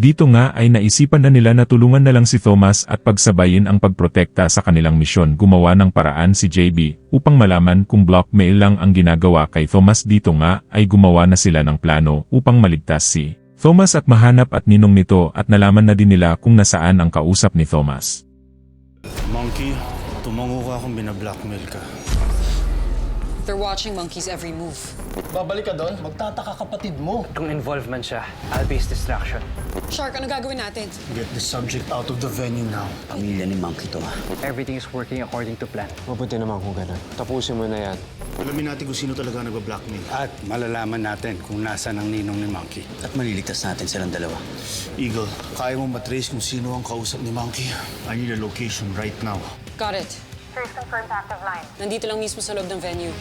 Dito nga ay naisipan na nila na tulungan na lang si Thomas at pagsabayin ang pagprotekta sa kanilang misyon. Gumawa ng paraan si JB upang malaman kung blackmail lang ang ginagawa kay Thomas. Dito nga ay gumawa na sila ng plano upang maligtas si Thomas at mahanap at ninong nito at nalaman na din nila kung nasaan ang kausap ni Thomas. Monkey, tumango ka kung binablackmail ka. They're watching Monkey's every move. Babalik ka doon, magtataka kapatid mo. Kung involvement siya, I'll be his distraction. Shark, ano gagawin natin? Get the subject out of the venue now. Pamilya ni Monkey to. Everything is working according to plan. Mabuti naman kung ganun. Tapusin mo na yan. Alamin natin kung sino talaga nagba-blackmail. At malalaman natin kung nasaan ang ninong ni Monkey. At maliligtas natin silang dalawa. Eagle, kaya mo matrace kung sino ang kausap ni Monkey? I need a location right now. Got it. First confirmed active line. Nandito lang mismo sa loob ng venue.